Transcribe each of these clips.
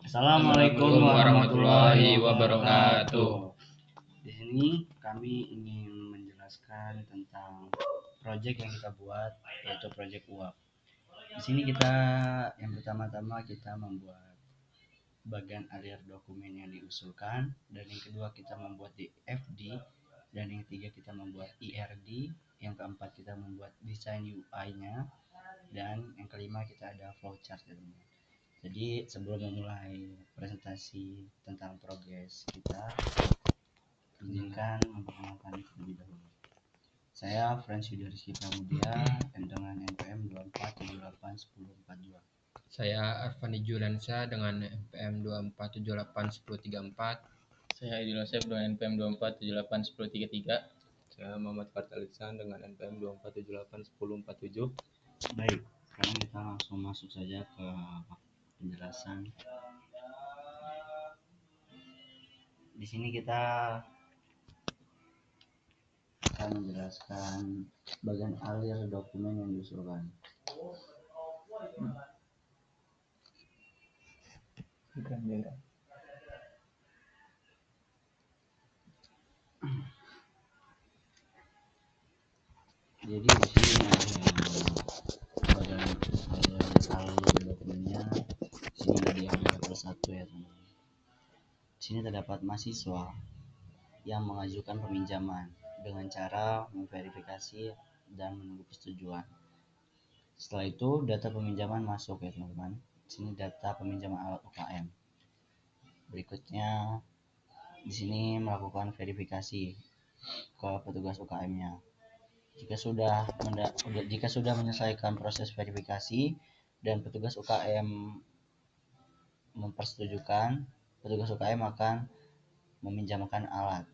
Assalamualaikum warahmatullahi wabarakatuh. Di sini kami ingin menjelaskan tentang proyek yang kita buat, yaitu proyek UAP. Di sini kita yang pertama-tama kita membuat bagian alir dokumen yang diusulkan, dan yang kedua kita membuat DFD, dan yang ketiga kita membuat IRD, yang keempat kita membuat desain UI-nya, dan yang kelima kita ada flowchart. Jadi sebelum memulai presentasi tentang progres kita, izinkan memperkenalkan terlebih dahulu. Saya Frans Yudha Rizky Pramudia dengan NPM 24781042. Saya Arfandi Juliansyah dengan NPM 24781034. Saya Aidil Yosef dengan NPM 24781033. Saya Muhammad Fatal Ihsan dengan NPM 24781047. Baik, sekarang kita langsung masuk saja ke penjelasan. Di sini kita akan menjelaskan bagian alir dokumen yang diusulkan. Jadi di sini ada bagian alir dokumennya. Di sini ada yang level 1 ya teman-teman. Di sini terdapat mahasiswa yang mengajukan peminjaman dengan cara memverifikasi dan menunggu persetujuan. Setelah itu data peminjaman masuk ya teman-teman. Di sini data peminjaman alat UKM. Berikutnya di sini melakukan verifikasi ke petugas UKM-nya. Jika sudah menyelesaikan proses verifikasi dan petugas UKM mempersetujukan, petugas UKM akan meminjamkan alat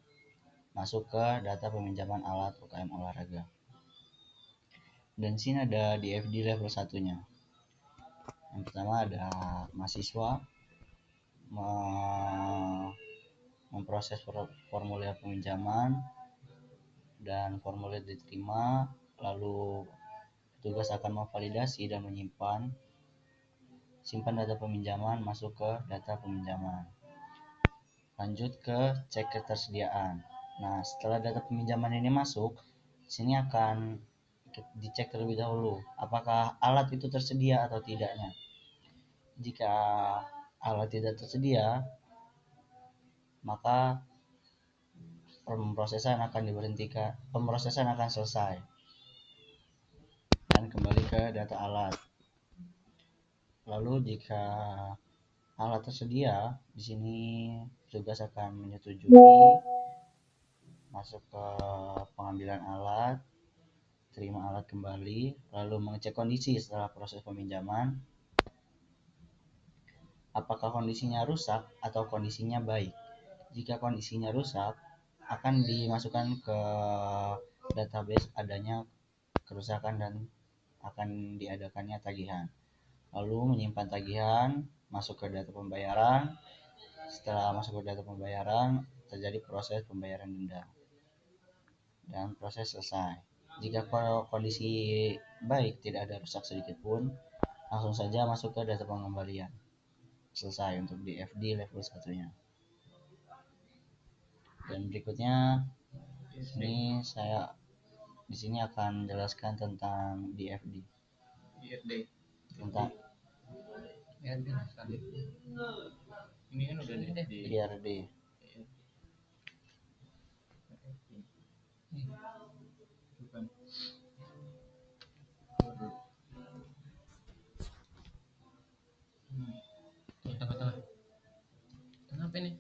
masuk ke data peminjaman alat UKM olahraga. Dan sini ada DFD level 1-nya. Yang pertama ada mahasiswa memproses formulir peminjaman dan formulir diterima, lalu petugas akan memvalidasi dan simpan data peminjaman masuk ke data peminjaman. Lanjut ke cek ketersediaan. Nah, setelah data peminjaman ini masuk, sini akan dicek terlebih dahulu apakah alat itu tersedia atau tidaknya. Jika alat tidak tersedia, maka pemrosesan akan selesai dan kembali ke data alat. Lalu jika alat tersedia, di sini petugas akan menyetujui masuk ke pengambilan alat, terima alat kembali, lalu mengecek kondisi setelah proses peminjaman. Apakah kondisinya rusak atau kondisinya baik? Jika kondisinya rusak, akan dimasukkan ke database adanya kerusakan dan akan diadakannya tagihan. Lalu menyimpan tagihan, masuk ke data pembayaran. Setelah masuk ke data pembayaran, terjadi proses pembayaran denda dan proses selesai. Jika kondisi baik, tidak ada rusak sedikit pun, langsung saja masuk ke data pengembalian. Selesai untuk DFD level 1-nya. Dan berikutnya ini saya di sini akan jelaskan tentang DFD. Tentang Ini kan udah DFD. IRD. Bukan. Tengah-tengah. Kenapa ini?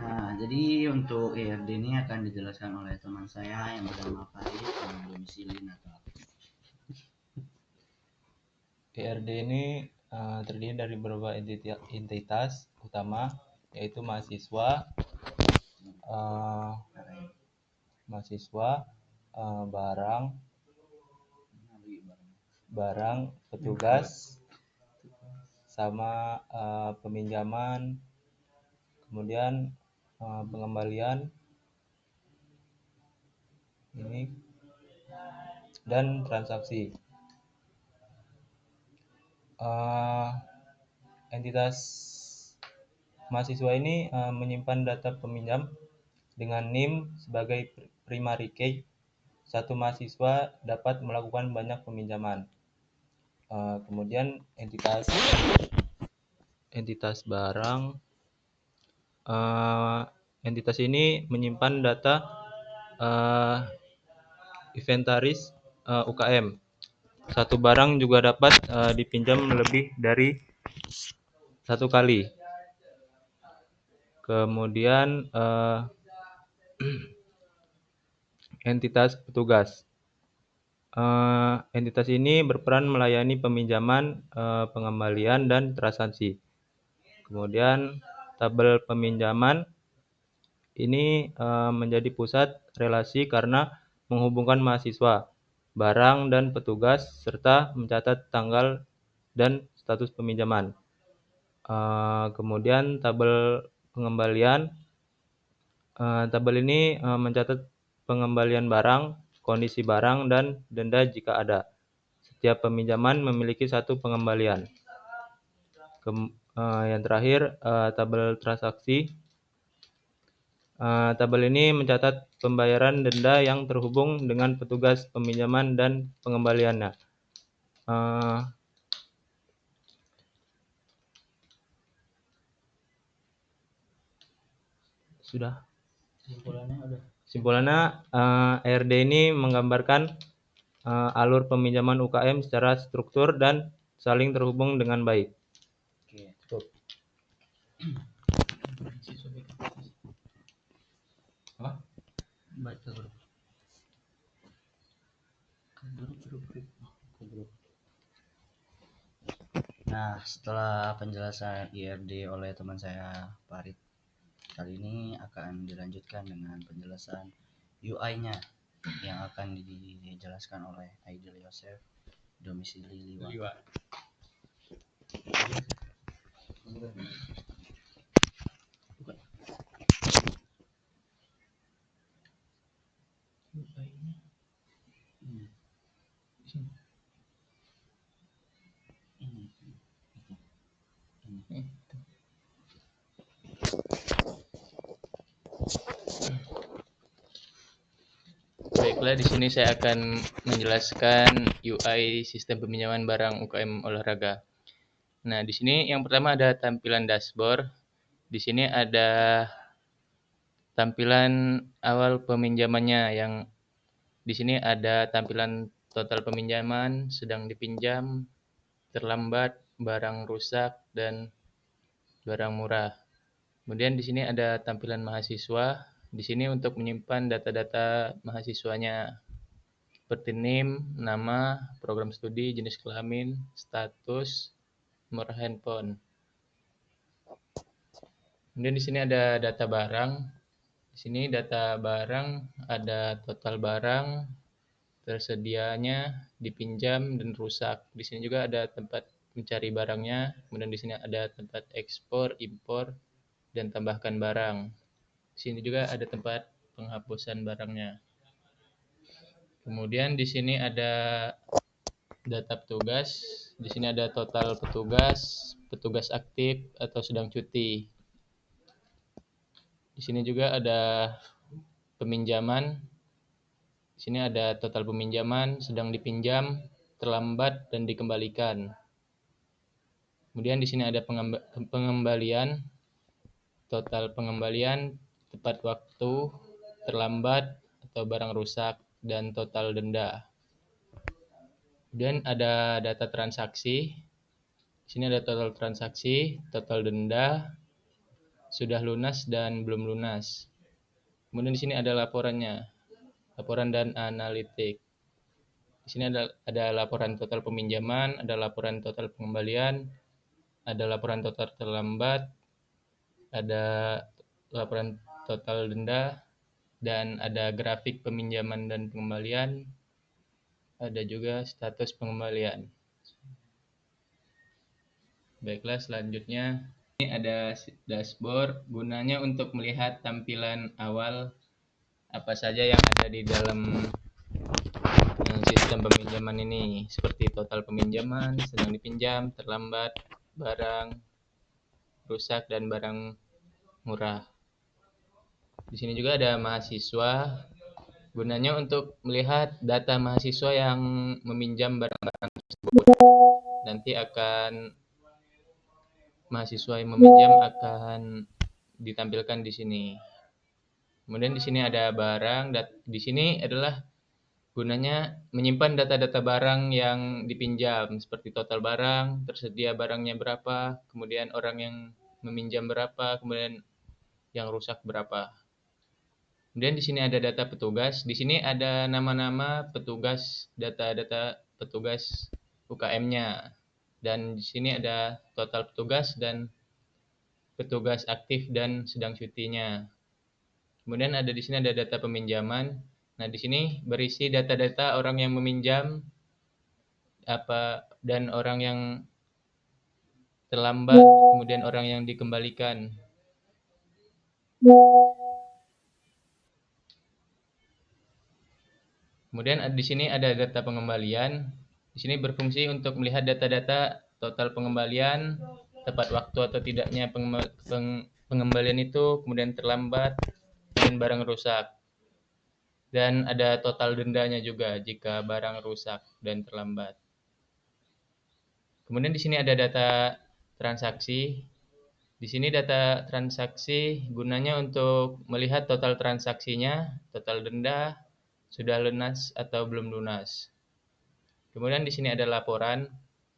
Nah, jadi untuk IRD ini akan dijelaskan oleh teman saya yang bernama Farid yang domisili Natal. IRD ini terdiri dari beberapa entitas utama, yaitu mahasiswa, barang, petugas, sama peminjaman, kemudian pengembalian ini dan transaksi. entitas mahasiswa ini menyimpan data peminjam dengan NIM sebagai primary key. Satu mahasiswa dapat melakukan banyak peminjaman. Kemudian entitas barang, entitas ini menyimpan data inventaris UKM. Satu barang juga dapat dipinjam lebih dari satu kali. Kemudian entitas petugas. Entitas ini berperan melayani peminjaman, pengembalian, dan transaksi. Kemudian tabel peminjaman ini menjadi pusat relasi karena menghubungkan mahasiswa, barang, dan petugas, serta mencatat tanggal dan status peminjaman. Kemudian tabel pengembalian. Tabel ini mencatat pengembalian barang, kondisi barang, dan denda jika ada. Setiap peminjaman memiliki satu pengembalian. Yang terakhir, tabel transaksi. Tabel ini mencatat pembayaran denda yang terhubung dengan petugas peminjaman dan pengembaliannya. Sudah. Kesimpulannya, ERD ini menggambarkan alur peminjaman UKM secara struktur dan saling terhubung dengan baik. Oke, tutup. Apa? Baca grup. Grup. Nah, setelah penjelasan IRD oleh teman saya Farid, kali ini akan dilanjutkan dengan penjelasan UI-nya yang akan dijelaskan oleh Aidil Yosef, domisili Liwa. Baiklah, di sini saya akan menjelaskan UI sistem peminjaman barang UKM olahraga. Nah, di sini yang pertama ada tampilan dashboard. Di sini ada tampilan awal peminjamannya yang di sini ada tampilan total peminjaman, sedang dipinjam, terlambat, barang rusak, dan barang murah. Kemudian di sini ada tampilan mahasiswa. Di sini untuk menyimpan data-data mahasiswanya seperti NIM, nama, program studi, jenis kelamin, status, nomor handphone. Kemudian di sini ada data barang. Di sini data barang ada total barang, tersedianya, dipinjam, dan rusak. Di sini juga ada tempat mencari barangnya. Kemudian di sini ada tempat ekspor, impor, dan tambahkan barang. Di sini juga ada tempat penghapusan barangnya. Kemudian di sini ada data petugas. Di sini ada total petugas, petugas aktif atau sedang cuti. Di sini juga ada peminjaman. Di sini ada total peminjaman, sedang dipinjam, terlambat, dan dikembalikan. Kemudian di sini ada pengembalian, total pengembalian, tepat waktu, terlambat, atau barang rusak, dan total denda. Kemudian ada data transaksi. Di sini ada total transaksi, total denda, sudah lunas dan belum lunas. Kemudian di sini ada laporannya, laporan dan analitik. Di sini ada laporan total peminjaman, ada laporan total pengembalian, ada laporan total terlambat, ada laporan total denda, dan ada grafik peminjaman dan pengembalian, ada juga status pengembalian. Baiklah, selanjutnya ini ada dashboard, gunanya untuk melihat tampilan awal apa saja yang ada di dalam sistem peminjaman ini, seperti total peminjaman, sedang dipinjam, terlambat, barang, rusak, dan barang murah. Di sini juga ada mahasiswa. Gunanya untuk melihat data mahasiswa yang meminjam barang-barang tersebut. Nanti mahasiswa yang meminjam akan ditampilkan di sini. Kemudian di sini ada barang. Di sini adalah gunanya menyimpan data-data barang yang dipinjam, seperti total barang, tersedia barangnya berapa, kemudian orang yang meminjam berapa, kemudian yang rusak berapa. Kemudian di sini ada data petugas. Di sini ada nama-nama petugas, data-data petugas UKM-nya. Dan di sini ada total petugas dan petugas aktif dan sedang cutinya. Kemudian di sini ada data peminjaman. Nah, di sini berisi data-data orang yang meminjam dan orang yang terlambat, kemudian orang yang dikembalikan. Kemudian di sini ada data pengembalian. Di sini berfungsi untuk melihat data-data total pengembalian, tepat waktu atau tidaknya pengembalian itu, kemudian terlambat, dan barang rusak. Dan ada total dendanya juga jika barang rusak dan terlambat. Kemudian di sini ada data transaksi. Di sini data transaksi gunanya untuk melihat total transaksinya, total denda, sudah lunas atau belum lunas. Kemudian di sini ada laporan.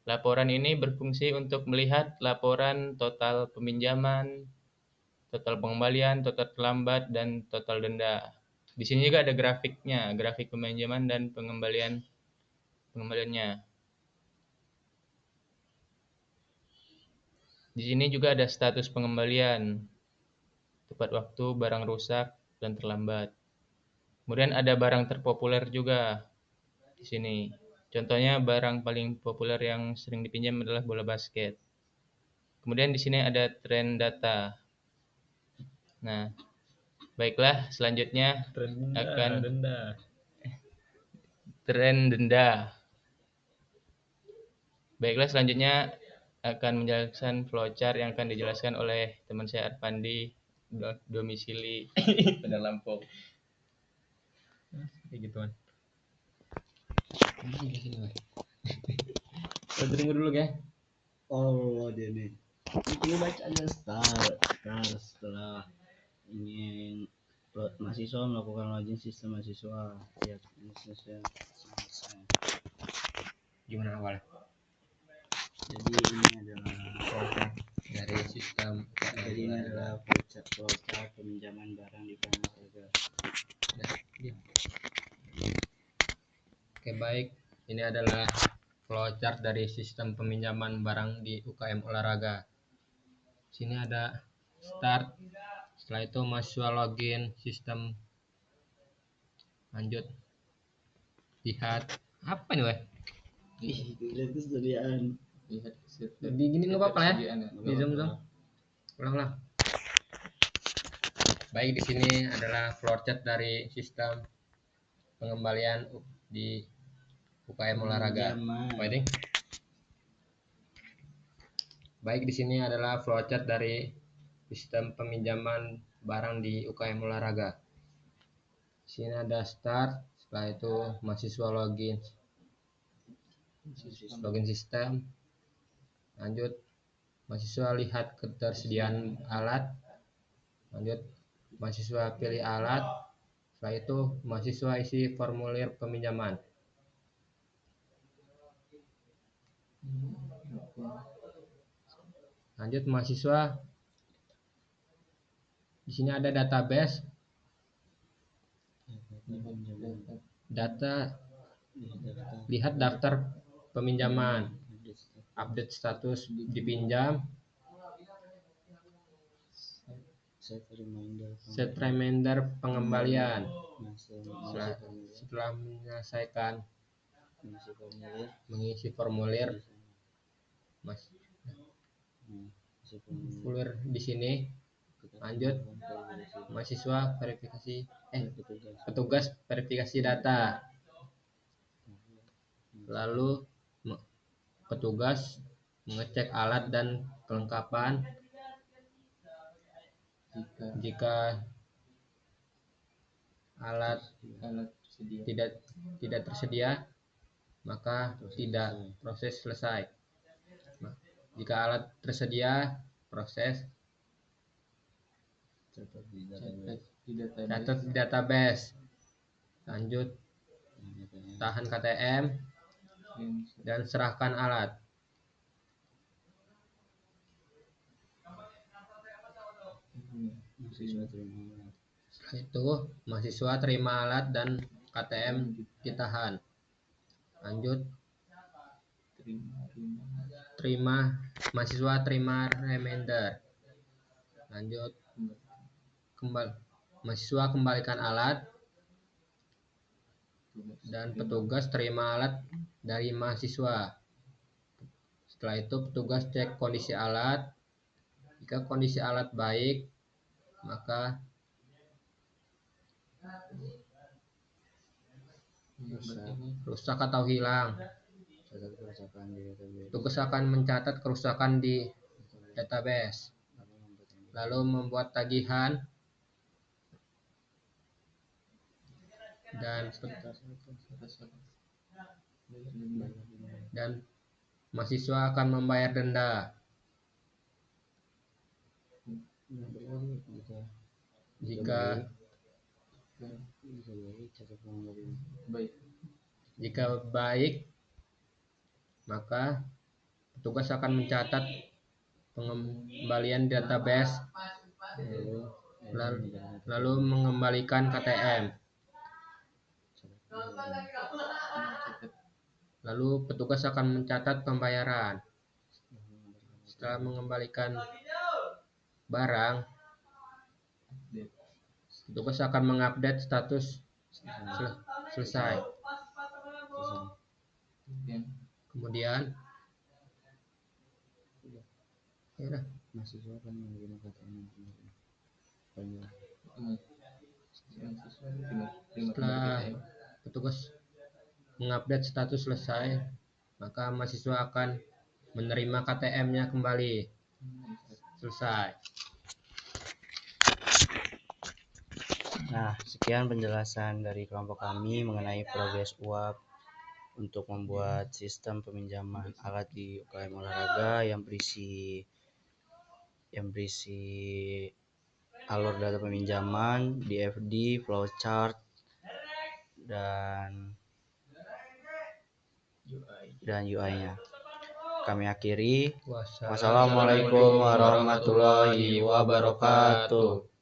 Laporan ini berfungsi untuk melihat laporan total peminjaman, total pengembalian, total terlambat, dan total denda. Di sini juga ada grafiknya, grafik peminjaman dan pengembaliannya. Di sini juga ada status pengembalian, tepat waktu, barang rusak, dan terlambat. Kemudian ada barang terpopuler juga di sini. Contohnya barang paling populer yang sering dipinjam adalah bola basket. Kemudian di sini ada tren data. Nah, baiklah, selanjutnya akan tren denda. Baiklah, selanjutnya akan menjelaskan flowchart yang akan dijelaskan oleh teman saya Arpandi, domisili Bandar Lampung. Kayak gituan. Kita tunggu dulu ya. Oh, jadi ini bacanya start setelah ingin mahasiswa melakukan login sistem mahasiswa. Ya, selesai. Gimana awal? Jadi ini adalah Dari sistem. jadi ini adalah flowchart peminjaman barang di UKM Olahraga. Oke, baik. Ini adalah flowchart dari sistem peminjaman barang di UKM Olahraga. Sini ada start. Setelah itu mahasiswa login sistem. Lanjut. Lihat. Apa nih, weh? Itu sediaan. Di gini nggak apa-apa ya? Di zoom. Ulang. Baik, di sini adalah flowchart dari sistem pengembalian di UKM Olahraga. Fighting. Baik, di sini adalah flowchart dari sistem peminjaman barang di UKM Olahraga. Di sini ada start, setelah itu mahasiswa login sistem. Lanjut, mahasiswa lihat ketersediaan alat. Lanjut, mahasiswa pilih alat. Setelah itu mahasiswa isi formulir peminjaman. Lanjut, mahasiswa di sini ada database data, lihat daftar peminjaman, update status dipinjam, set reminder pengembalian. Setelah menyelesaikan mengisi formulir di sini, lanjut mahasiswa petugas verifikasi data. Lalu petugas mengecek alat dan kelengkapan. Jika alat tidak tersedia, maka proses selesai. Jika alat tersedia, proses catat di database. Lanjut, tahan KTM dan serahkan alat. Setelah itu, mahasiswa terima alat dan KTM ditahan. Lanjut, mahasiswa terima reminder. Lanjut, mahasiswa kembalikan alat dan petugas terima alat dari mahasiswa. Setelah itu petugas cek kondisi alat. Jika kondisi alat baik, maka rusak atau hilang, petugas akan mencatat kerusakan di database, lalu membuat tagihan dan mahasiswa akan membayar denda. Jika baik, maka petugas akan mencatat pengembalian database, lalu mengembalikan KTM. Lalu petugas akan mencatat pembayaran. Setelah mengembalikan barang, petugas akan mengupdate status selesai. Kemudian mahasiswa akan menerima KTM. Setelah petugas mengupdate status selesai, maka mahasiswa akan menerima KTM-nya kembali. Selesai. Nah, sekian penjelasan dari kelompok kami mengenai progres UAP untuk membuat sistem peminjaman alat di UKM olahraga yang berisi alur data peminjaman, DFD, flowchart, dan UI-nya. Kami akhiri. Wassalamualaikum warahmatullahi wabarakatuh.